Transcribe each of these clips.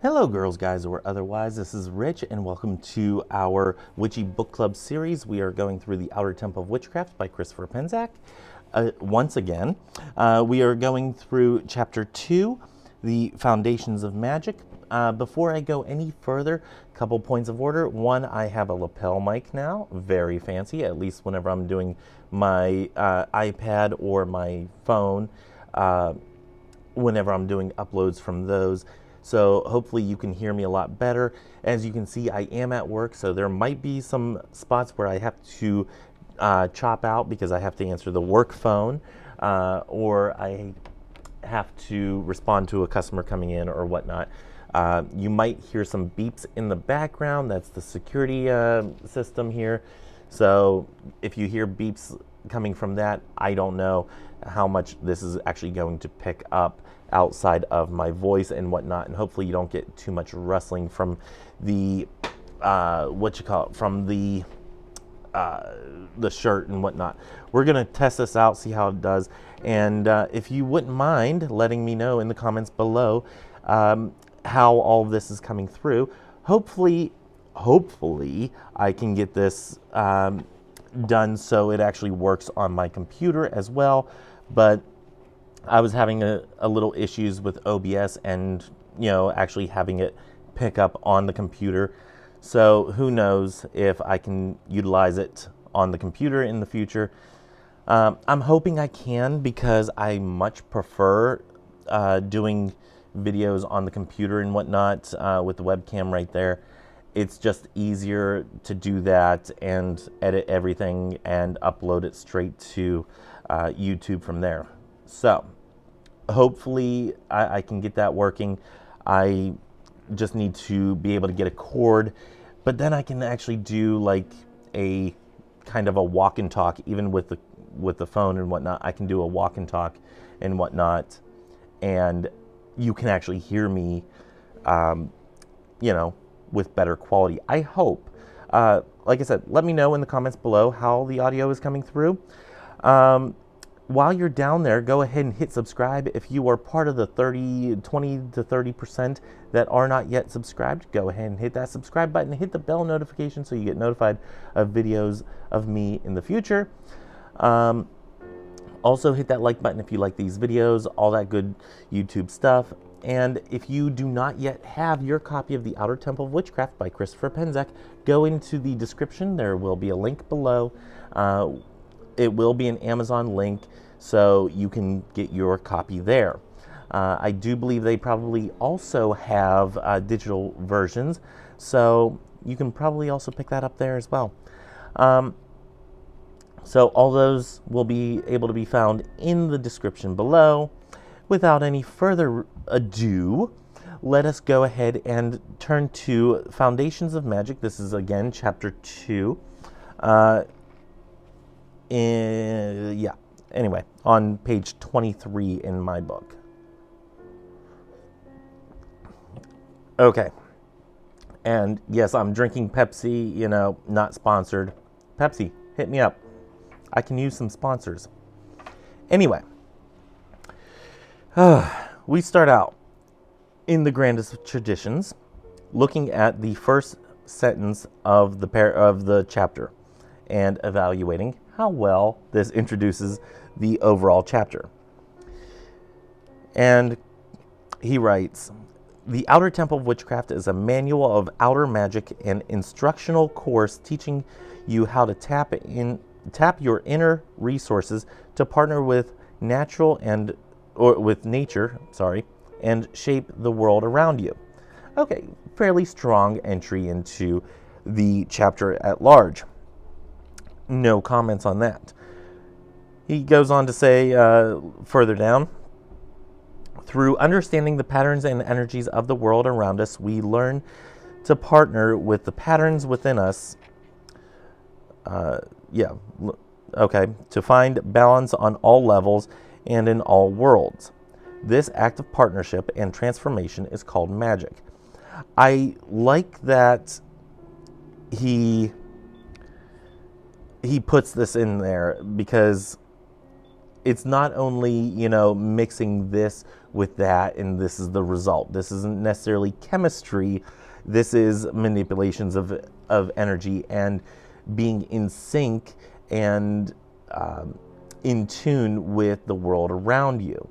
Hello girls, guys, or otherwise. This is Rich and welcome to our Witchy Book Club series. We are going through The Outer Temple of Witchcraft by Christopher Penczak. Once again, we are going through Chapter 2, The Foundations of Magic. Before I go any further, a couple points of order. One, I have a lapel mic now, very fancy, at least whenever I'm doing my iPad or my phone, whenever I'm doing uploads from those. So hopefully you can hear me a lot better. As you can see, I am at work, so there might be some spots where I have to chop out because I have to answer the work phone, or I have to respond to a customer coming in or whatnot. You might hear some beeps in the background. That's the security system here. So if you hear beeps coming from that, I don't know how much this is actually going to pick up outside of my voice and whatnot, and hopefully you don't get too much rustling from the from the shirt and whatnot. We're gonna test this out, see how it does, and if you wouldn't mind letting me know in the comments below how all of this is coming through. Hopefully I can get this done so it actually works on my computer as well, but I was having a little issues with OBS and, actually having it pick up on the computer. So who knows if I can utilize it on the computer in the future. I'm hoping I can, because I much prefer doing videos on the computer and whatnot with the webcam right there. It's just easier to do that and edit everything and upload it straight to YouTube from there. So hopefully I can get that working. I just need to be able to get a cord, but then I can actually do like a kind of a walk and talk, even with the phone and whatnot. I can do a walk and talk and whatnot, and you can actually hear me, with better quality. I hope. Like I said, let me know in the comments below how the audio is coming through. While you're down there, go ahead and hit subscribe. If you are part of the 20 to 30% that are not yet subscribed, go ahead and hit that subscribe button. Hit the bell notification so you get notified of videos of me in the future. Also, hit that like button if you like these videos, all that good YouTube stuff. And if you do not yet have your copy of The Outer Temple of Witchcraft by Christopher Penczak, go into the description. There will be a link below. It will be an Amazon link, so you can get your copy there. I do believe they probably also have digital versions, so you can probably also pick that up there as well. So all those will be able to be found in the description below. Without any further ado, let us go ahead and turn to Foundations of Magic. This is again Chapter 2. Anyway, on page 23 in my book. Okay. And yes, I'm drinking Pepsi, not sponsored. Pepsi, hit me up. I can use some sponsors. Anyway, we start out in the grandest of traditions, looking at the first sentence of the chapter and evaluating how well this introduces the overall chapter. And he writes, "The Outer Temple of Witchcraft is a manual of outer magic and instructional course teaching you how to tap your inner resources to partner with nature and shape the world around you." Okay, fairly strong entry into the chapter at large. No comments on that. He goes on to say further down, "Through understanding the patterns and energies of the world around us, we learn to partner with the patterns within us. To find balance on all levels and in all worlds. This act of partnership and transformation is called magic." I like that he puts this in there, because it's not only, mixing this with that and this is the result. This isn't necessarily chemistry. This is manipulations of energy and being in sync and in tune with the world around you.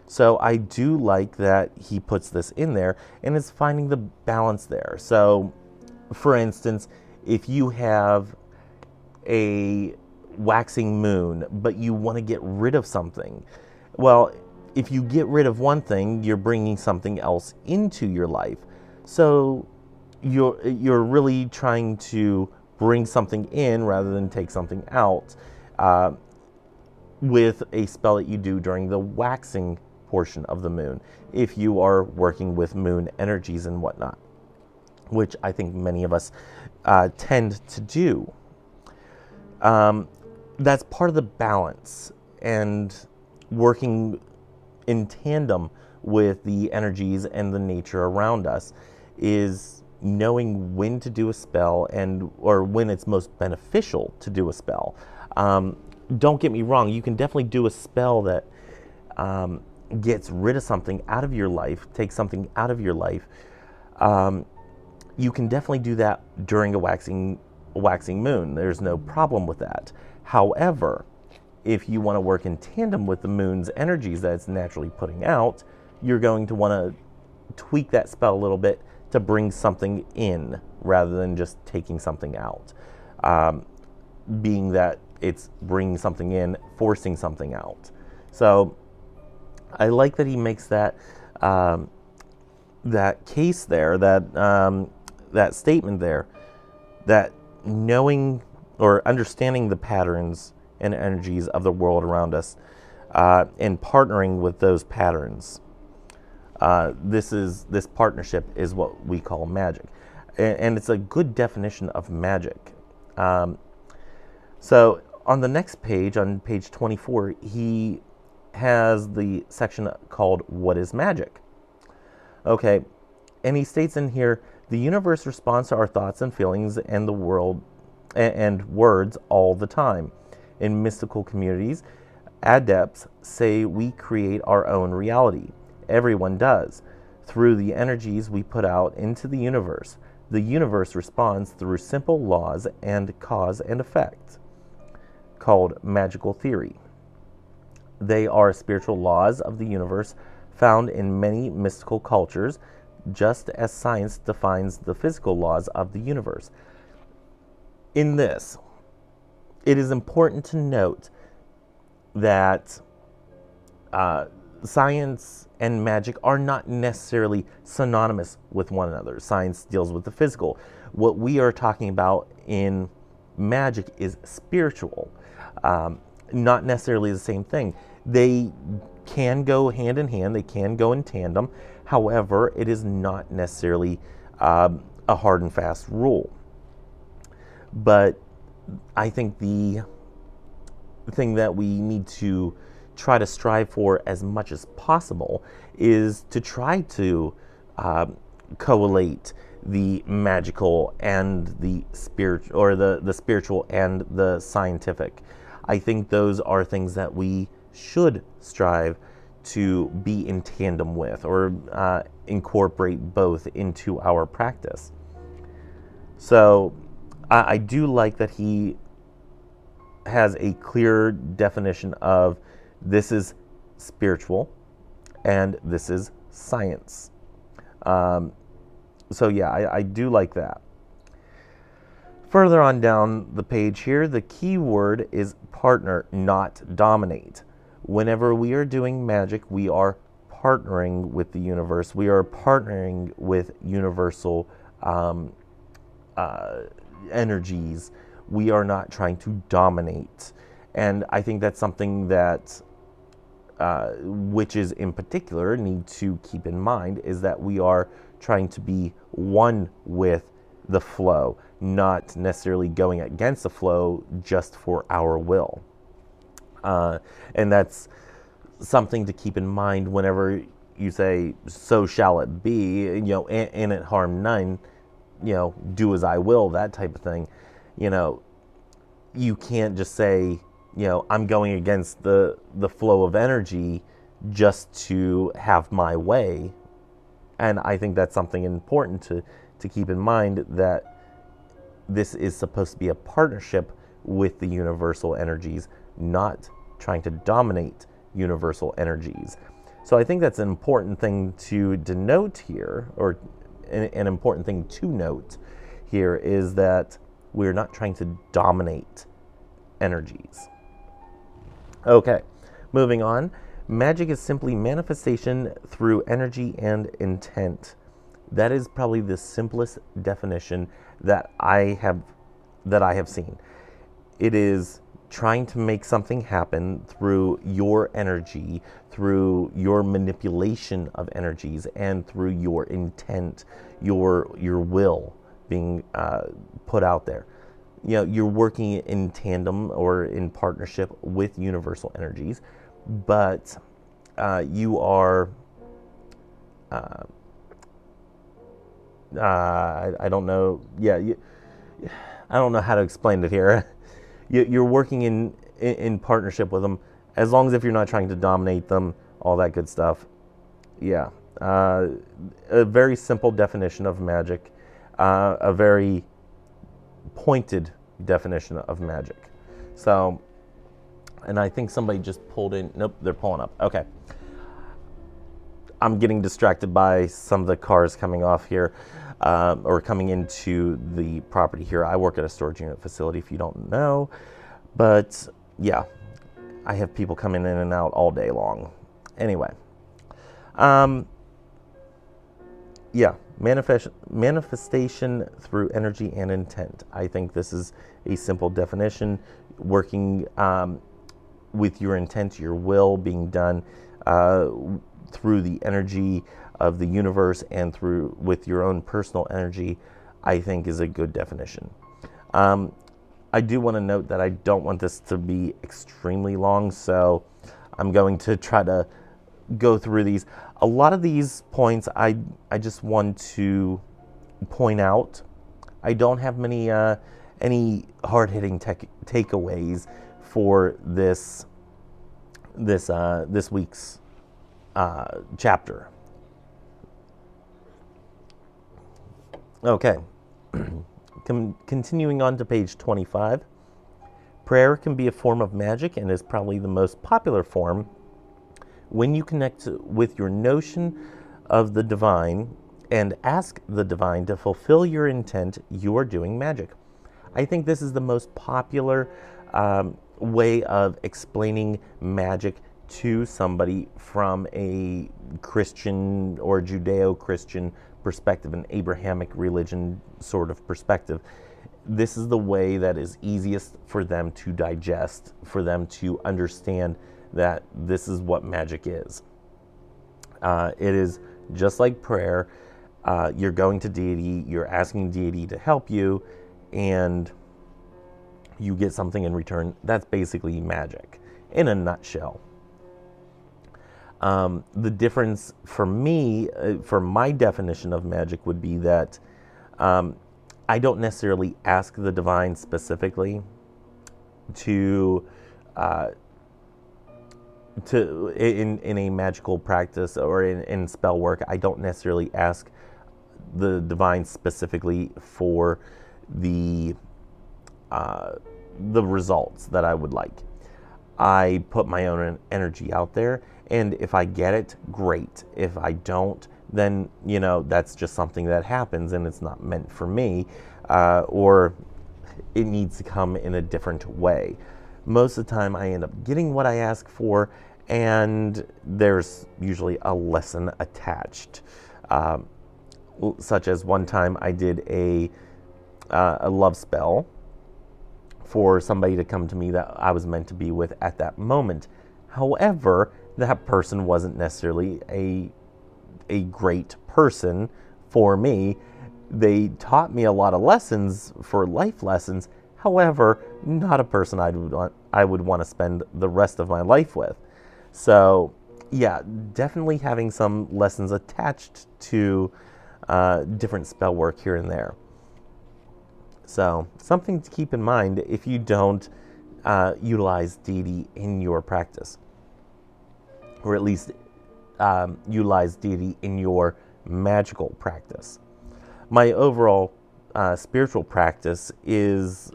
So I do like that he puts this in there and is finding the balance there. So, for instance, if you have a waxing moon, but you want to get rid of something, well, if you get rid of one thing, you're bringing something else into your life. So you're really trying to bring something in rather than take something out with a spell that you do during the waxing portion of the moon, if you are working with moon energies and whatnot, which I think many of us tend to do. That's part of the balance, and working in tandem with the energies and the nature around us is knowing when to do a spell or when it's most beneficial to do a spell. Don't get me wrong, you can definitely do a spell that gets rid of something out of your life, takes something out of your life. You can definitely do that during a waxing moon. There's no problem with that. However, if you want to work in tandem with the moon's energies that it's naturally putting out, you're going to want to tweak that spell a little bit to bring something in rather than just taking something out. Being that it's bringing something in, forcing something out. So I like that he makes that case there, that statement there, that knowing or understanding the patterns and energies of the world around us and partnering with those patterns. This partnership is what we call magic, and it's a good definition of magic. So on the next page, on page 24, he has the section called "What is Magic?" Okay, and he states in here, the universe responds to our thoughts and feelings and the world and words all the time. In mystical communities, adepts say we create our own reality. Everyone does. Through the energies we put out into the universe responds through simple laws and cause and effect, called magical theory. They are spiritual laws of the universe found in many mystical cultures, just as science defines the physical laws of the universe. In this, it is important to note that science and magic are not necessarily synonymous with one another. Science deals with the physical. What we are talking about in magic is spiritual, not necessarily the same thing. They can go hand in hand, they can go in tandem. However, it is not necessarily a hard and fast rule. But I think the thing that we need to try to strive for as much as possible is to try to correlate the magical and the spiritual, or the spiritual and the scientific. I think those are things that we should strive to be in tandem with, or incorporate both into our practice. So I do like that he has a clear definition of this is spiritual and this is science. So yeah, I do like that. Further on down the page here, the key word is partner, not dominate. Whenever we are doing magic, we are partnering with the universe. We are partnering with universal energies. We are not trying to dominate. And I think that's something that witches in particular need to keep in mind, is that we are trying to be one with the flow, not necessarily going against the flow just for our will. And that's something to keep in mind whenever you say, so shall it be, and it harm none, do as I will, that type of thing. You can't just say, I'm going against the flow of energy just to have my way. And I think that's something important to keep in mind, that this is supposed to be a partnership with the universal energies, not trying to dominate universal energies. So I think that's an important thing to denote here, or an important thing to note here, is that we're not trying to dominate energies. Okay, moving on. Magic is simply manifestation through energy and intent. That is probably the simplest definition that I have seen. It is trying to make something happen through your energy, through your manipulation of energies, and through your intent, your will being put out there. You're working in tandem or in partnership with universal energies, but you are, I don't know, I don't know how to explain it here. You're working in partnership with them, as long as if you're not trying to dominate them, all that good stuff. Yeah. A very simple definition of magic, a very pointed definition of magic. So, and I think somebody just pulled in. Nope, they're pulling up. Okay. I'm getting distracted by some of the cars coming off here, or coming into the property here. I work at a storage unit facility, if you don't know. But yeah, I have people coming in and out all day long. Anyway. Yeah, manifestation through energy and intent. I think this is a simple definition. Working with your intent, your will being done through the energy of the universe and through with your own personal energy, I think is a good definition. I do want to note that I don't want this to be extremely long, so I'm going to try to go through these. A lot of these points I just want to point out. I don't have many any hard-hitting takeaways for this week's chapter. Okay. Continuing on to page 25. Prayer can be a form of magic and is probably the most popular form. When you connect with your notion of the divine and ask the divine to fulfill your intent, you are doing magic. I think this is the most popular way of explaining magic to somebody from a Christian or Judeo-Christian perspective, an Abrahamic religion sort of perspective. This is the way that is easiest for them to digest, for them to understand that this is what magic is. It is just like prayer. You're going to deity, you're asking deity to help you, and you get something in return. That's basically magic in a nutshell. The difference for me, for my definition of magic, would be that I don't necessarily ask the divine specifically to in a magical practice or in spell work. I don't necessarily ask the divine specifically for the results that I would like. I put my own energy out there, and if I get it, great. If I don't, then that's just something that happens, and it's not meant for me, or it needs to come in a different way. Most of the time, I end up getting what I ask for, and there's usually a lesson attached. Such as one time I did a love spell for somebody to come to me that I was meant to be with at that moment. However, that person wasn't necessarily a great person for me. They taught me a lot of lessons for life lessons. However, not a person I would want to spend the rest of my life with. So, yeah, definitely having some lessons attached to different spell work here and there. So, something to keep in mind if you don't utilize deity in your practice, or at least utilize deity in your magical practice. My overall spiritual practice is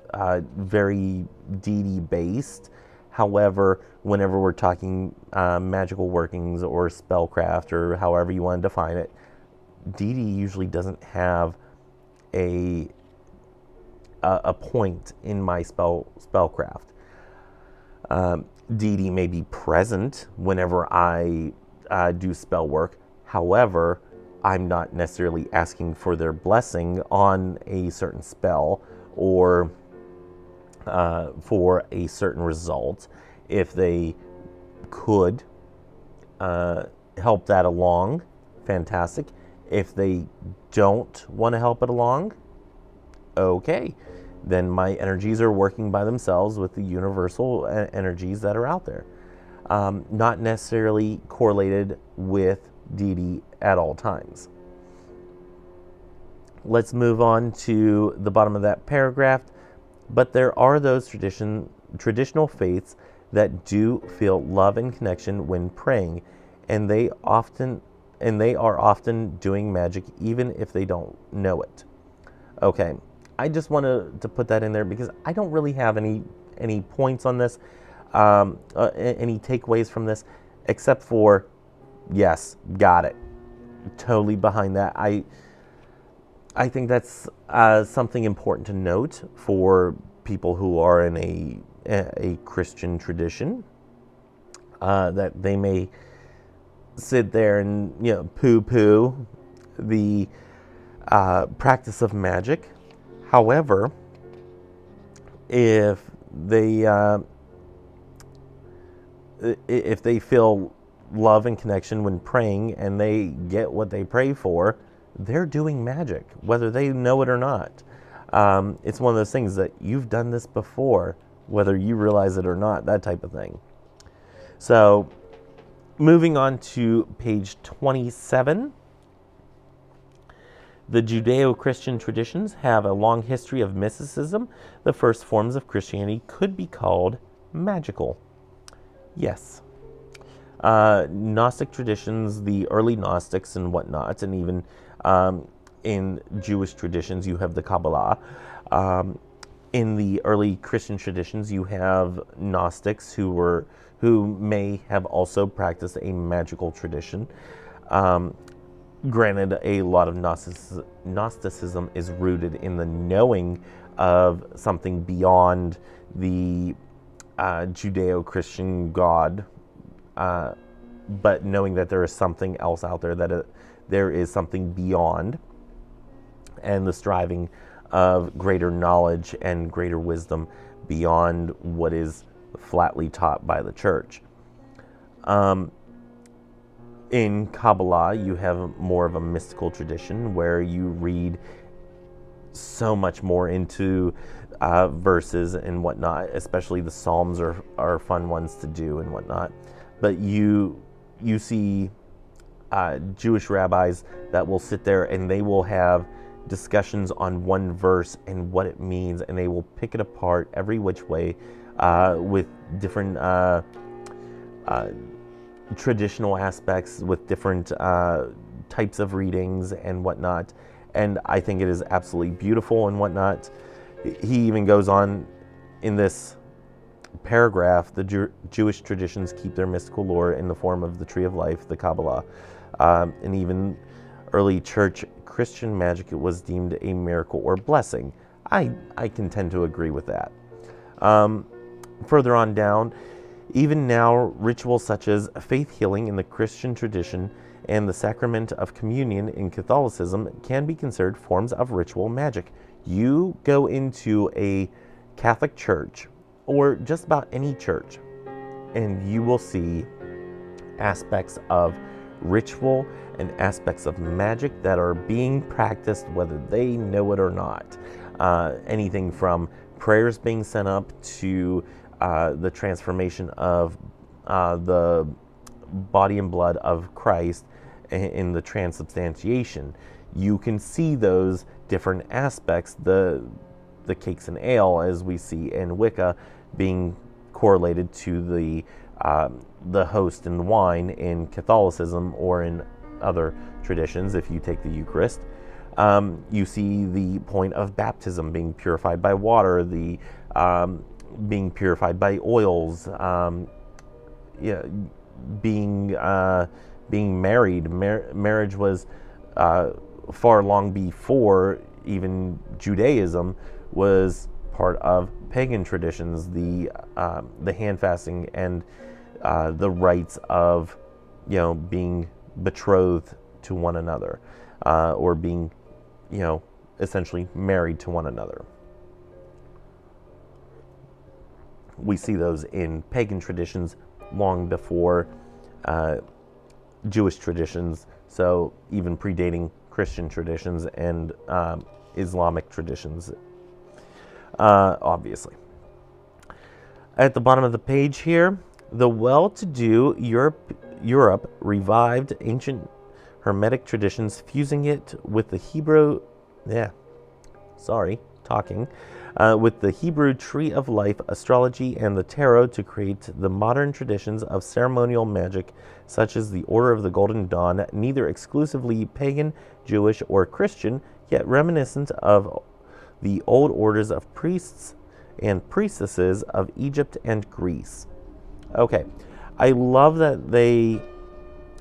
very deity based. However, whenever we're talking magical workings or spellcraft or however you want to define it, deity usually doesn't have a point in my spellcraft. Deity may be present whenever I do spell work. However, I'm not necessarily asking for their blessing on a certain spell or for a certain result. If they could help that along, fantastic. If they don't want to help it along, okay. Then my energies are working by themselves with the universal energies that are out there. Not necessarily correlated with deity at all times. Let's move on to the bottom of that paragraph. But there are those traditional faiths that do feel love and connection when praying, and they are often doing magic even if they don't know it. Okay, I just wanted to put that in there because I don't really have any points on this, any takeaways from this, except for yes, got it. Totally behind that. I think that's something important to note for people who are in a Christian tradition, that they may sit there and poo-poo the practice of magic. However, if they feel love and connection when praying and they get what they pray for, they're doing magic, whether they know it or not. It's one of those things that you've done this before, whether you realize it or not, that type of thing. So, moving on to page 27. The Judeo-Christian traditions have a long history of mysticism. The first forms of Christianity could be called magical. Yes. Gnostic traditions, the early Gnostics and whatnot, and even in Jewish traditions, you have the Kabbalah. In the early Christian traditions, you have Gnostics who may have also practiced a magical tradition. Granted, a lot of Gnosticism is rooted in the knowing of something beyond the Judeo-Christian God, but knowing that there is something else out there, that there is something beyond, and the striving of greater knowledge and greater wisdom beyond what is flatly taught by the church. In Kabbalah, you have more of a mystical tradition where you read so much more into verses and whatnot. Especially the Psalms are fun ones to do and whatnot. But you see Jewish rabbis that will sit there and they will have discussions on one verse and what it means, and they will pick it apart every which way with different traditional aspects, with different types of readings and whatnot. And I think it is absolutely beautiful and whatnot. He even goes on in this paragraph, the Jewish traditions keep their mystical lore in the form of the tree of life, the Kabbalah. And even early church Christian magic, it was deemed a miracle or blessing. I can tend to agree with that. Further on down, even now, rituals such as faith healing in the Christian tradition and the sacrament of communion in Catholicism can be considered forms of ritual magic. You go into a Catholic church, or just about any church, and you will see aspects of ritual and aspects of magic that are being practiced whether they know it or not. Anything from prayers being sent up to the transformation of the body and blood of Christ in the transubstantiation. You can see those different aspects, the cakes and ale, as we see in Wicca, being correlated to the host and wine in Catholicism or in other traditions. If you take the Eucharist, you see the point of baptism, being purified by water, the being purified by oils, yeah, being married. Marriage was far long before even Judaism was part of pagan traditions. The hand fasting and the rites of being betrothed to one another, or being essentially married to one another. We see those in pagan traditions long before Jewish traditions, so even predating Christian traditions and Islamic traditions, obviously. At the bottom of the page here, the well-to-do Europe revived ancient Hermetic traditions, fusing it with the Hebrew, with the Hebrew tree of life, astrology, and the tarot to create the modern traditions of ceremonial magic, such as the Order of the Golden Dawn, neither exclusively pagan, Jewish, or Christian, yet reminiscent of the old orders of priests and priestesses of Egypt and Greece. Okay, I love that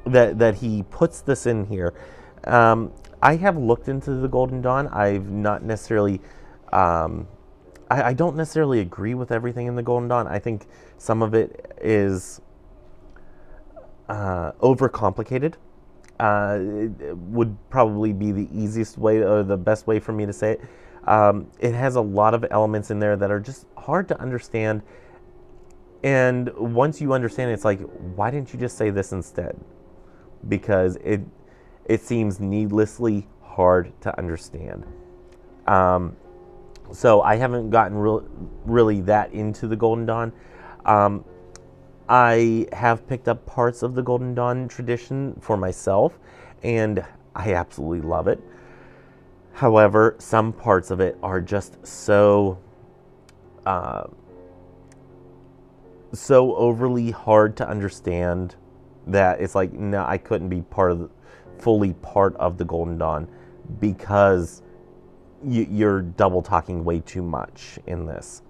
that he puts this in here. I have looked into the Golden Dawn. I've not necessarily, I don't necessarily agree with everything in the Golden Dawn. I think some of it is overcomplicated. It would probably be the easiest way or the best way for me to say it. It has a lot of elements in there that are just hard to understand. And once you understand it, it's like, why didn't you just say this instead? Because it seems needlessly hard to understand. So I haven't gotten really that into the Golden Dawn. I have picked up parts of the Golden Dawn tradition for myself, and I absolutely love it. However, some parts of it are just so overly hard to understand that it's like, no, I couldn't be fully part of the Golden Dawn, because you're double talking way too much in this.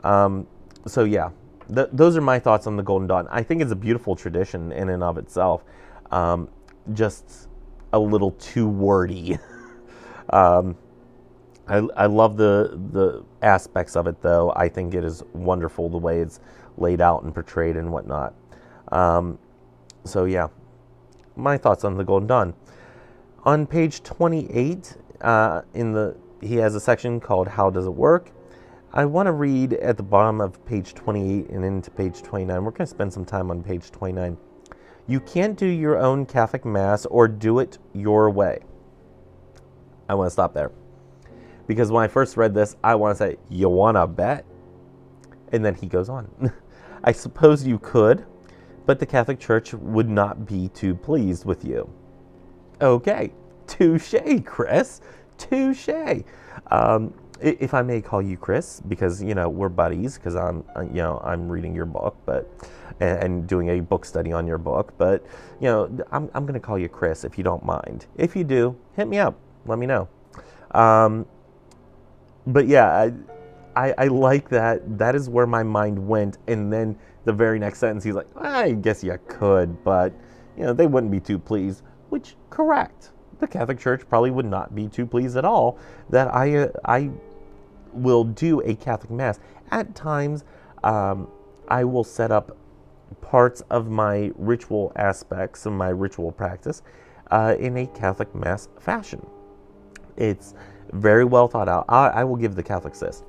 So yeah, those are my thoughts on the Golden Dawn. I think it's a beautiful tradition in and of itself, just a little too wordy. I love the aspects of it, though. I think it is wonderful the way it's laid out and portrayed and whatnot. So yeah, my thoughts on the Golden Dawn. On page 28, he has a section called "How Does It Work?" I want to read at the bottom of page 28 and into page 29. We're going to spend some time on page 29. You can't do your own Catholic Mass or do it your way. I want to stop there, because when I first read this, I want to say, you want to bet? And then he goes on. I suppose you could, but the Catholic Church would not be too pleased with you. Okay, touche, Chris, touche. If I may call you Chris, because we're buddies, because I'm reading your book, and doing a book study on your book, but I'm going to call you Chris if you don't mind. If you do, hit me up. Let me know. But yeah, I like that. That is where my mind went. And then the very next sentence, he's like, I guess you could, but they wouldn't be too pleased. Which, correct. The Catholic Church probably would not be too pleased at all that I will do a Catholic Mass. At times, I will set up parts of my ritual aspects of my ritual practice in a Catholic Mass fashion. It's very well thought out. I will give the Catholics this.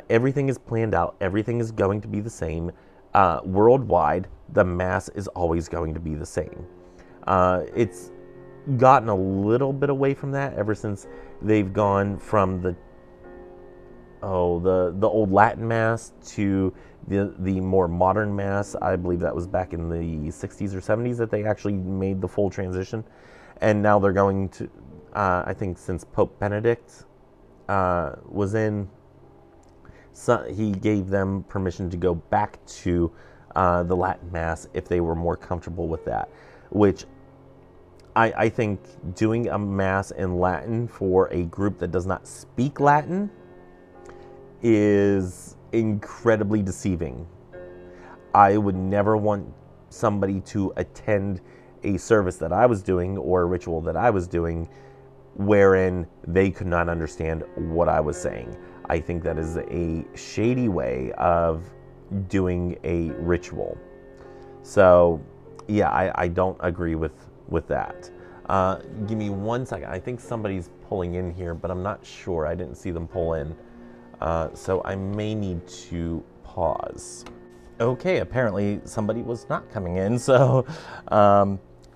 Everything is planned out. Everything is going to be the same. Worldwide, the Mass is always going to be the same. It's gotten a little bit away from that ever since they've gone from the old Latin Mass to the more modern Mass. I believe that was back in the 60s or 70s that they actually made the full transition. And now they're going to, I think since Pope Benedict was in, So he gave them permission to go back to the Latin Mass if they were more comfortable with that, which I think doing a Mass in Latin for a group that does not speak Latin is incredibly deceiving. I would never want somebody to attend a service that I was doing or a ritual that I was doing wherein they could not understand what I was saying. I think that is a shady way of doing a ritual. So, yeah, I don't agree with that. Give me 1 second. I think somebody's pulling in here, but I'm not sure. I didn't see them pull in. So I may need to pause. Okay, apparently somebody was not coming in. So,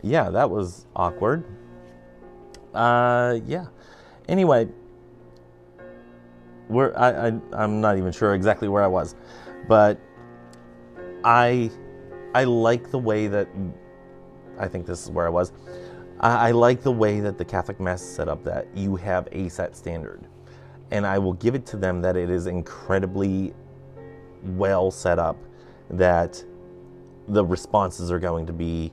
yeah, that was awkward. Yeah. Anyway, I'm not even sure exactly where I was, but I like the way that, I think this is where I was. I like the way that the Catholic Mass is set up, that you have a set standard. And I will give it to them that it is incredibly well set up, that the responses are going to be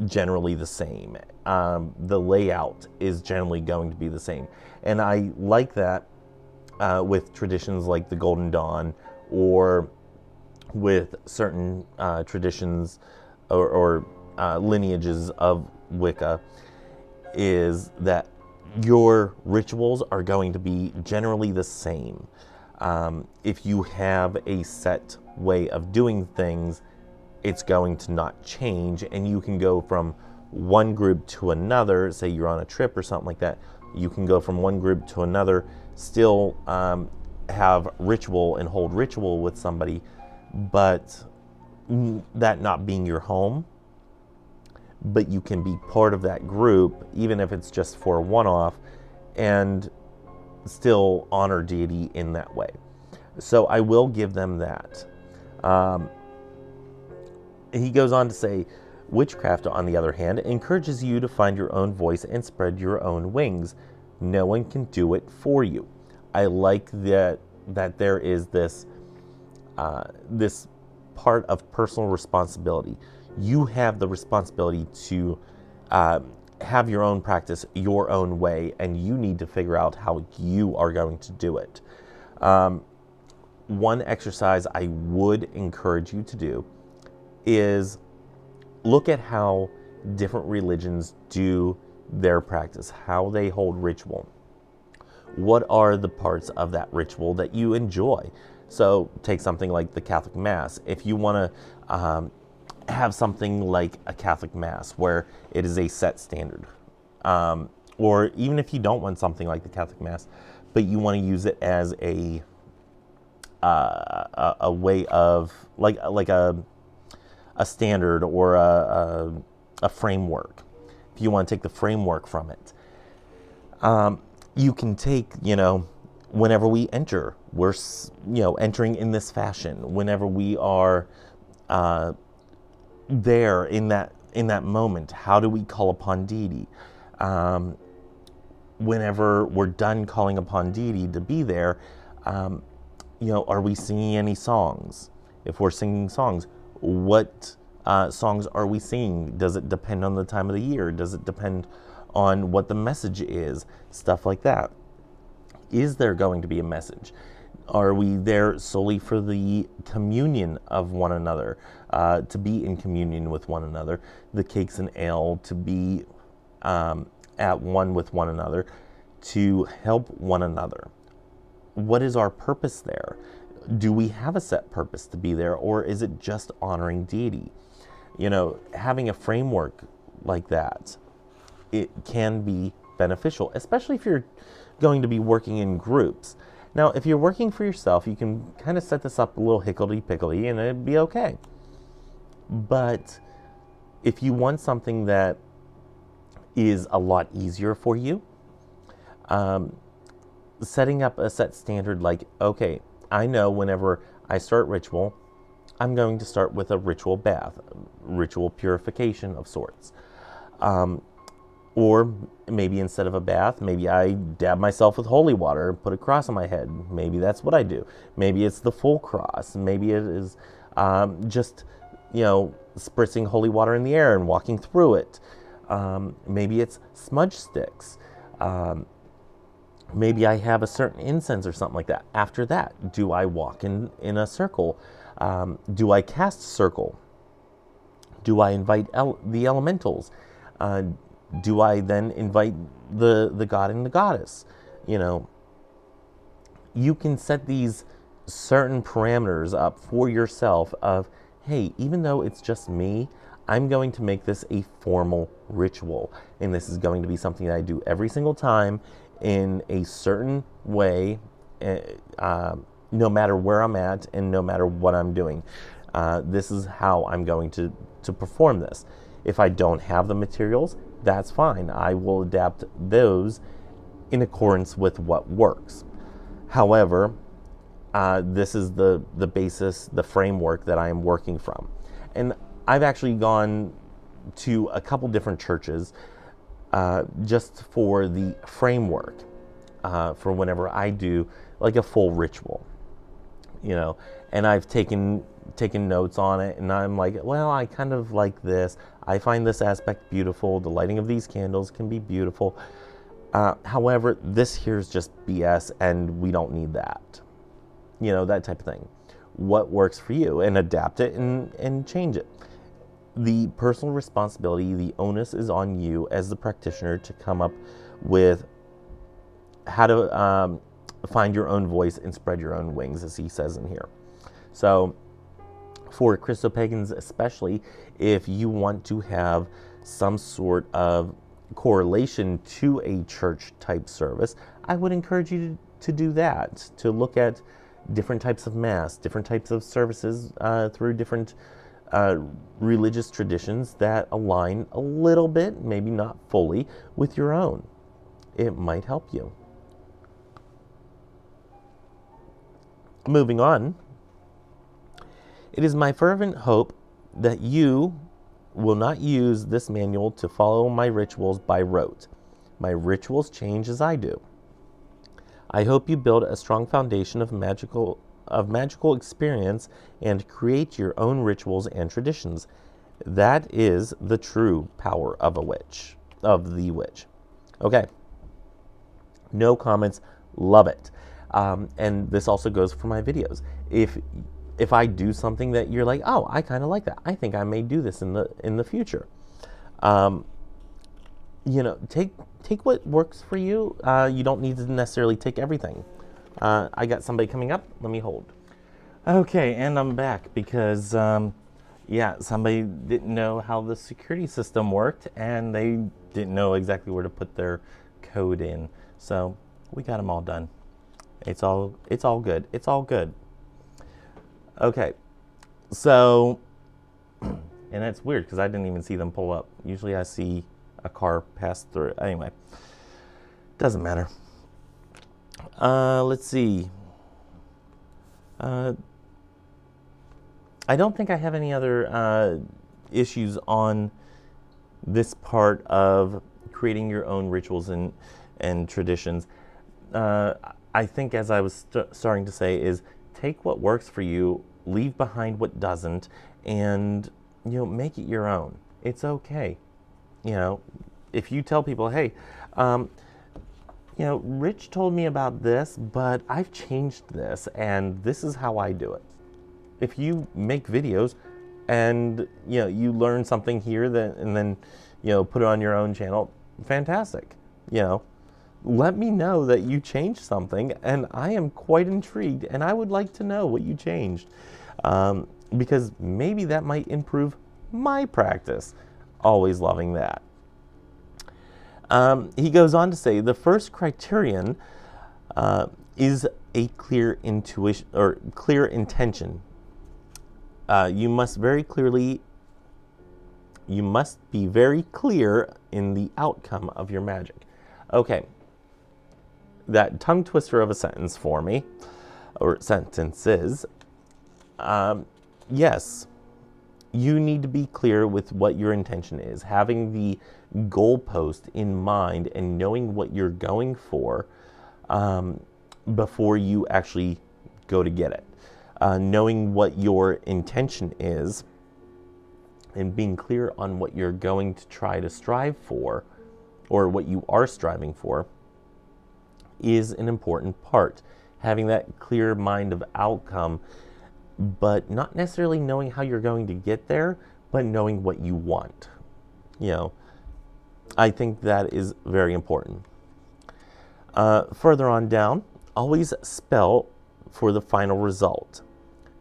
generally the same. The layout is generally going to be the same. And I like that with traditions like the Golden Dawn, or with certain traditions or lineages of Wicca, is that your rituals are going to be generally the same. If you have a set way of doing things, it's going to not change, and you can go from one group to another. Say you're on a trip or something like that, you can go from one group to another, still have ritual and hold ritual with somebody, but that not being your home. But you can be part of that group, even if it's just for a one-off, and still honor deity in that way. So I will give them that. He goes on to say, witchcraft, on the other hand, encourages you to find your own voice and spread your own wings. No one can do it for you. I like that there is this this part of personal responsibility. You have the responsibility to have your own practice, your own way, and you need to figure out how you are going to do it. One exercise I would encourage you to do is look at how different religions do their practice, how they hold ritual. What are the parts of that ritual that you enjoy? So take something like the Catholic Mass. If you want to have something like a Catholic Mass where it is a set standard, or even if you don't want something like the Catholic Mass, but you want to use it as a way of like a standard or a framework. If you want to take the framework from it, you can take, whenever we enter, we're entering in this fashion. Whenever we are there in that moment, how do we call upon deity? Whenever we're done calling upon deity to be there, are we singing any songs? If we're singing songs, what songs are we singing? Does it depend on the time of the year? Does it depend on what the message is? Stuff like that. Is there going to be a message? Are we there solely for the communion of one another, to be in communion with one another, the cakes and ale, to be at one with one another, to help one another? What is our purpose there? Do we have a set purpose to be there, or is it just honoring deity? Having a framework like that, it can be beneficial, especially if you're going to be working in groups. Now, if you're working for yourself, you can kind of set this up a little hickledy-pickledy and it'd be okay. But if you want something that is a lot easier for you, setting up a set standard like, okay, I know whenever I start ritual, I'm going to start with a ritual bath, ritual purification of sorts. Or maybe instead of a bath, maybe I dab myself with holy water and put a cross on my head. Maybe that's what I do. Maybe it's the full cross. Maybe it is just, spritzing holy water in the air and walking through it. Maybe it's smudge sticks. Maybe I have a certain incense or something like that. After that, do I walk in a circle? Do I cast circle? Do I invite the elementals? Do I then invite the god and the goddess? You can set these certain parameters up for yourself of, hey, even though it's just me, I'm going to make this a formal ritual. And this is going to be something that I do every single time in a certain way, no matter where I'm at and no matter what I'm doing. This is how I'm going to perform this. If I don't have the materials, that's fine. I will adapt those in accordance with what works. However, this is the basis, the framework that I am working from. And I've actually gone to a couple different churches just for the framework for whenever I do like a full ritual, and I've taken notes on it, and I'm like, well, I kind of like this. I find this aspect beautiful. The lighting of these candles can be beautiful. However, this here is just BS, and we don't need that. That type of thing. What works for you, and adapt it and change it. The personal responsibility, the onus is on you as the practitioner to come up with how to find your own voice and spread your own wings, as he says in here. So for Christopagans especially, if you want to have some sort of correlation to a church type service, I would encourage you to do that, to look at different types of mass, different types of services through different religious traditions that align a little bit, maybe not fully, with your own. It might help you. Moving on. It is my fervent hope that you will not use this manual to follow my rituals by rote. My rituals change as I do. I hope you build a strong foundation of magical experience and create your own rituals and traditions. That is the true power of the witch. Okay. No comments. Love it. And this also goes for my videos. If I do something that you're like, oh, I kind of like that, I think I may do this in the future. Take what works for you. You don't need to necessarily take everything. I got somebody coming up. Let me hold. Okay, and I'm back because, somebody didn't know how the security system worked, and they didn't know exactly where to put their code in. So we got them all done. It's all good. It's all good. Okay, so, and that's weird because I didn't even see them pull up. Usually I see a car pass through. Anyway, doesn't matter. Let's see. I don't think I have any other issues on this part of creating your own rituals and traditions. I think, as I was starting to say, is take what works for you, leave behind what doesn't, and make it your own. It's okay. If you tell people, hey, Rich told me about this, but I've changed this, and this is how I do it. If you make videos and you learn something here and then put it on your own channel, fantastic. Let me know that you changed something, and I am quite intrigued, and I would like to know what you changed, because maybe that might improve my practice. Always loving that. He goes on to say, the first criterion is a clear intuition or clear intention. You must be very clear in the outcome of your magic. Okay. That tongue twister of a sentence for me, or sentences. Yes, you need to be clear with what your intention is. Having the goalpost in mind and knowing what you're going for before you actually go to get it. Knowing what your intention is and being clear on what you're going to try to strive for, or what you are striving for, is an important part. Having that clear mind of outcome, but not necessarily knowing how you're going to get there, but knowing what you want. I think that is very important. Further on down, always spell for the final result,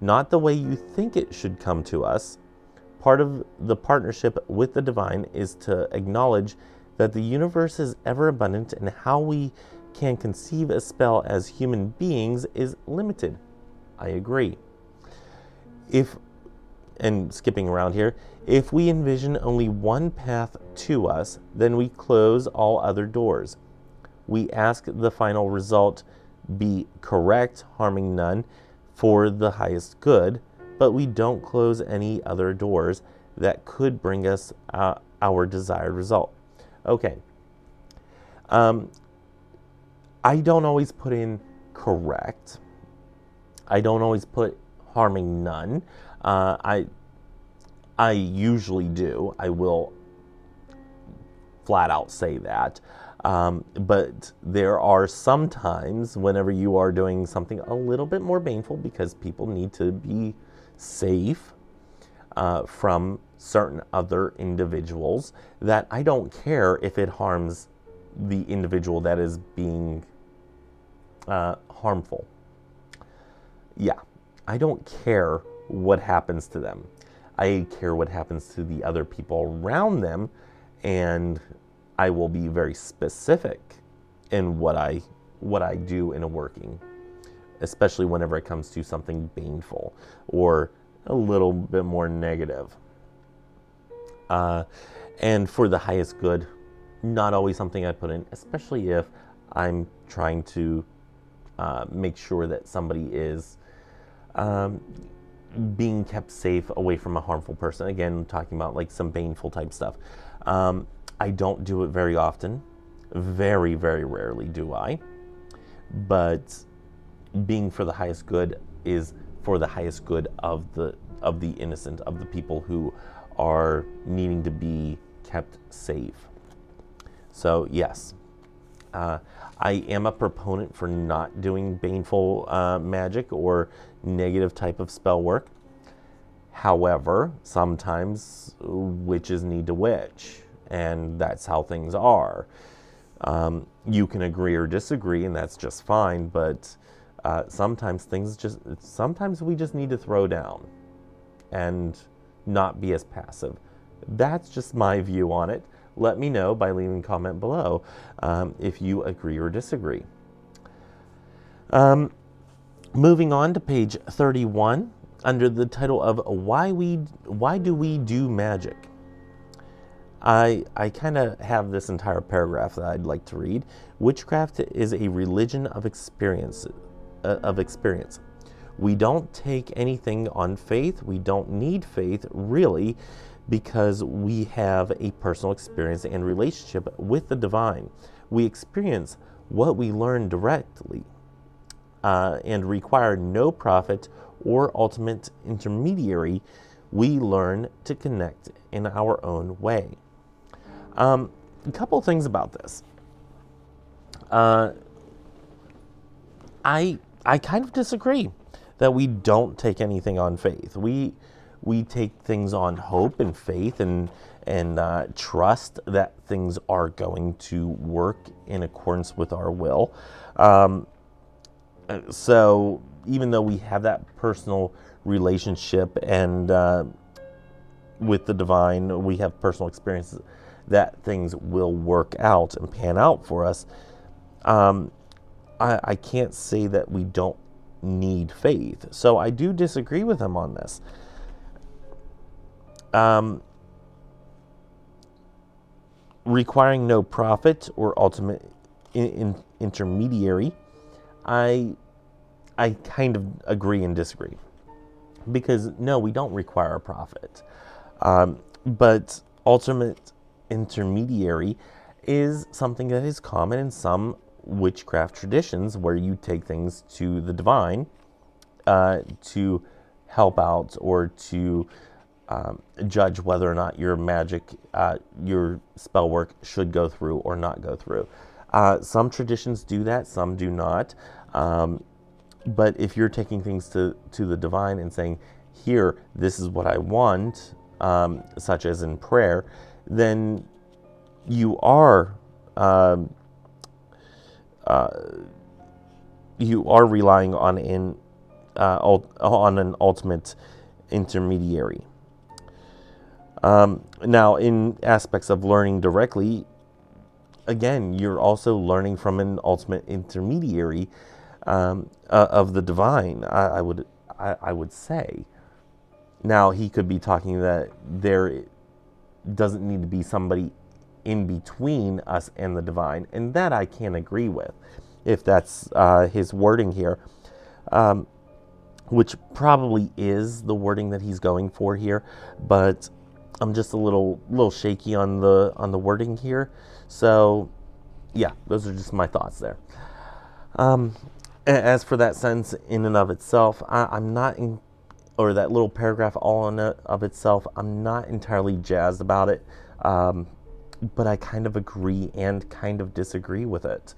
not the way you think it should come to us. Part of the partnership with the divine is to acknowledge that the universe is ever abundant and how we can conceive a spell as human beings is limited. I agree. And skipping around here, if we envision only one path to us, then we close all other doors. We ask the final result be correct, harming none, for the highest good, but we don't close any other doors that could bring us our desired result. Okay. I don't always put in correct. I don't always put harming none. I usually do. I will flat out say that. But there are some times whenever you are doing something a little bit more baneful, because people need to be safe from certain other individuals, that I don't care if it harms the individual that is being harmful. Yeah, I don't care what happens to them. I care what happens to the other people around them, and I will be very specific in what I do in a working, especially whenever it comes to something baneful or a little bit more negative. And for the highest good, not always something I put in, especially if I'm trying to make sure that somebody is being kept safe away from a harmful person. Again, talking about like some baneful type stuff. I don't do it very often. Very, very rarely do I. But being for the highest good is for the highest good of the innocent, of the people who are needing to be kept safe. So yes, I am a proponent for not doing baneful magic or negative type of spell work. However, sometimes witches need to witch, and that's how things are. You can agree or disagree, and that's just fine, but sometimes we just need to throw down and not be as passive. That's just my view on it. Let me know by leaving a comment below if you agree or disagree. Moving on to page 31, under the title of Why Do We Do Magic? I kind of have this entire paragraph that I'd like to read. Witchcraft is a religion of experience. We don't take anything on faith. We don't need faith, really, because we have a personal experience and relationship with the divine. We experience what we learn directly and require no prophet or ultimate intermediary. We learn to connect in our own way. A couple things about this. I kind of disagree that we don't take anything on faith. We take things on hope and faith and trust that things are going to work in accordance with our will. So even though we have that personal relationship and with the divine, we have personal experiences that things will work out and pan out for us. I can't say that we don't need faith. So I do disagree with him on this. Requiring no prophet or ultimate intermediary, I kind of agree and disagree. because no, we don't require a prophet. But ultimate intermediary is something that is common in some witchcraft traditions, where you take things to the divine to help out, or to judge whether or not your magic, your spell work should go through or not go through. Some traditions do that, some do not. But if you're taking things to the divine and saying, here, this is what I want, such as in prayer, then you are relying on an ultimate intermediary. Now, in aspects of learning directly, again, you're also learning from an ultimate intermediary of the divine. I would say. Now, he could be talking that there doesn't need to be somebody in between us and the divine, and that I can agree with, if that's his wording here, which probably is the wording that he's going for here, but I'm just a little shaky on the wording here. So yeah, those are just my thoughts there. As for that sentence in and of itself, I'm not in, or that little paragraph all in of itself, I'm not entirely jazzed about it, but I kind of agree and kind of disagree with it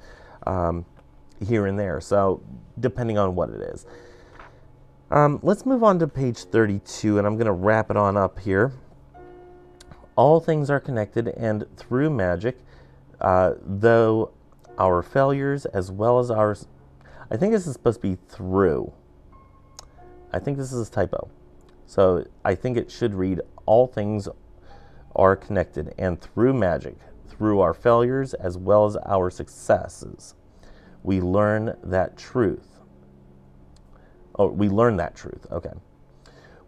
here and there, so depending on what it is. Let's move on to page 32, and I'm going to wrap it on up here. All things are connected, and through magic, though our failures as well as ours, I think this is supposed to be through. I think this is a typo. So I think it should read, all things are connected, and through magic, through our failures as well as our successes, we learn that truth. Oh, we learn that truth. Okay.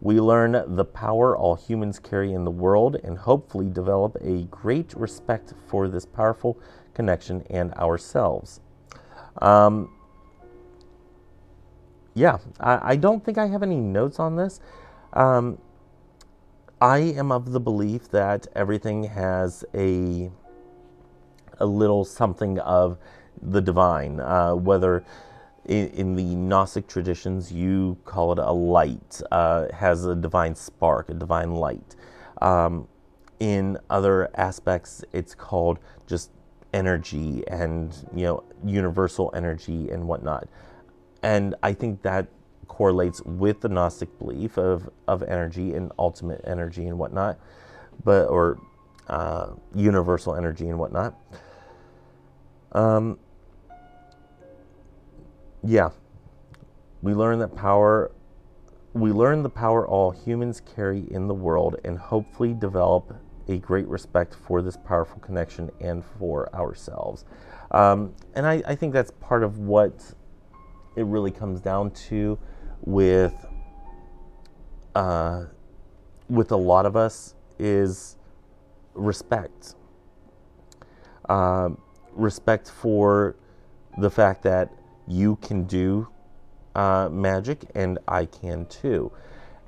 We learn the power all humans carry in the world, and hopefully develop a great respect for this powerful connection and ourselves. Yeah, I don't think I have any notes on this. I am of the belief that everything has a little something of the divine, whether in the Gnostic traditions you call it a light, has a divine spark, a divine light. In other aspects, it's called just energy, and universal energy and whatnot. And I think that correlates with the Gnostic belief of energy and ultimate energy and whatnot, or universal energy and whatnot. Yeah, we learn the power all humans carry in the world, and hopefully develop a great respect for this powerful connection and for ourselves. And I think that's part of what it really comes down to with a lot of us, is respect. Respect for the fact that you can do magic, and I can too.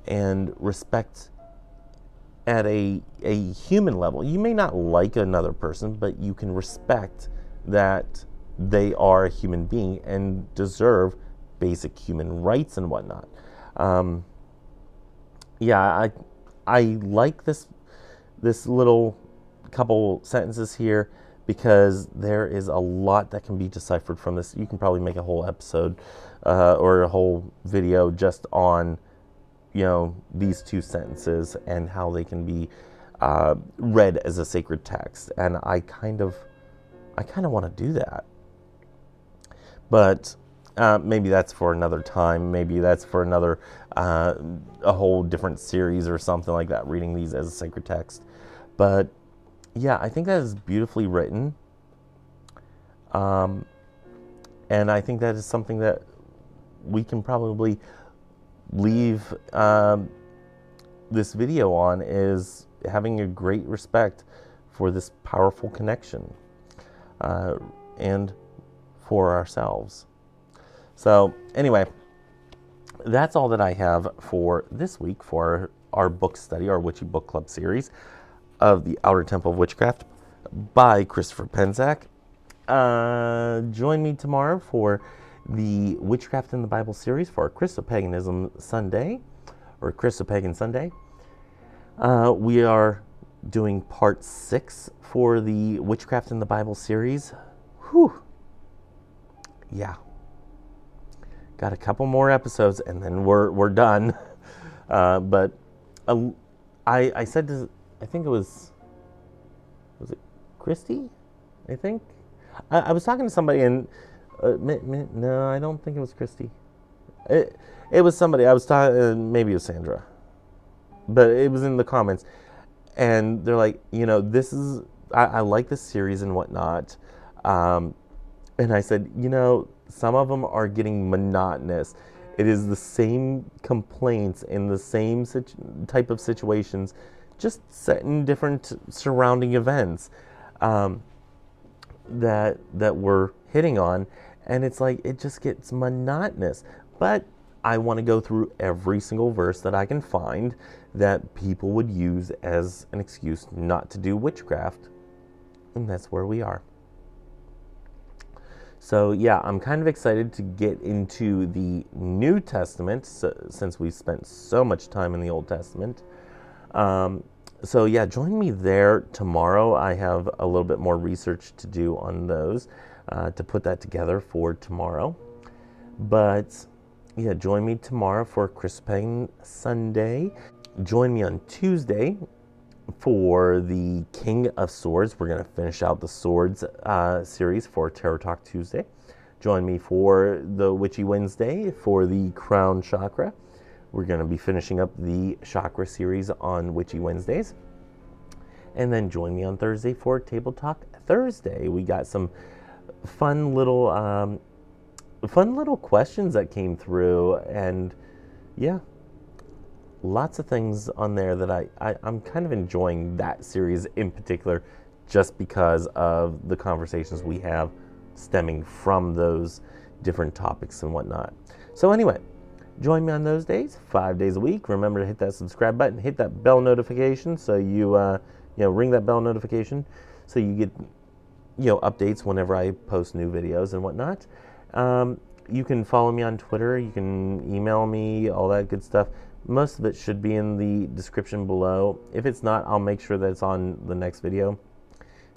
And respect at a human level. You may not like another person, but you can respect that they are a human being and deserve basic human rights and whatnot. Yeah, I like this little couple sentences here, because there is a lot that can be deciphered from this. You can probably make a whole episode or a whole video just on these two sentences and how they can be read as a sacred text. And I kind of want to do that, but maybe that's for another time. Maybe that's for another a whole different series or something like that, reading these as a sacred text. But yeah, I think that is beautifully written. And I think that is something that we can probably leave this video on, is having a great respect for this powerful connection and for ourselves. So anyway, that's all that I have for this week for our book study, our Witchy Book Club series of The Outer Temple of Witchcraft by Christopher Penczak. Join me tomorrow for the Witchcraft in the Bible series for our Christopaganism Sunday, or Christopagan Sunday. We are doing part 6 for the Witchcraft in the Bible series. Whew. Yeah. Got a couple more episodes and then we're done. But I said to, I think it was it Christy? I think. I was talking to somebody and, no, I don't think it was Christy. It was somebody. I was talking, maybe it was Sandra. But it was in the comments. And they're like, this is, I like this series and whatnot. And I said, some of them are getting monotonous. It is the same complaints in the same type of situations, just set in different surrounding events that we're hitting on. And it's like, it just gets monotonous. But I want to go through every single verse that I can find that people would use as an excuse not to do witchcraft. And that's where we are. So yeah, I'm kind of excited to get into the New Testament since we spent so much time in the Old Testament. So yeah, join me there tomorrow. I have a little bit more research to do on those to put that together for tomorrow. But yeah, join me tomorrow for Christopagan Sunday. Join me on Tuesday for the King of Swords. We're going to finish out the Swords series for Tarot Talk Tuesday. Join me for the Witchy Wednesday for the Crown Chakra. We're going to be finishing up the Chakra series on Witchy Wednesdays. And then join me on Thursday for Table Talk Thursday. We got some fun little questions that came through, and yeah, lots of things on there that I'm kind of enjoying that series in particular, just because of the conversations we have stemming from those different topics and whatnot. So anyway, join me on those days, 5 days a week. Remember to hit that subscribe button, hit that bell notification, so you ring that bell notification, so you get updates whenever I post new videos and whatnot. You can follow me on Twitter. You can email me, all that good stuff. Most of it should be in the description below. If it's not, I'll make sure that it's on the next video.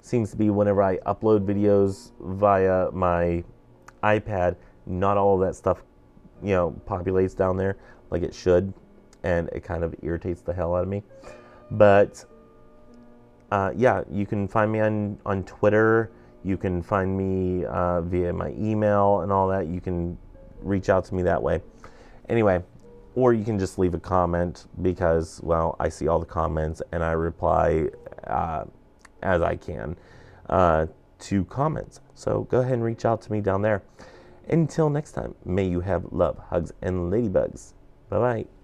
Seems to be whenever I upload videos via my iPad, not all of that stuff, populates down there like it should, and it kind of irritates the hell out of me. But yeah, you can find me on Twitter. You can find me via my email and all that. You can reach out to me that way. Anyway, or you can just leave a comment because, well, I see all the comments and I reply as I can to comments. So go ahead and reach out to me down there. Until next time, may you have love, hugs, and ladybugs. Bye-bye.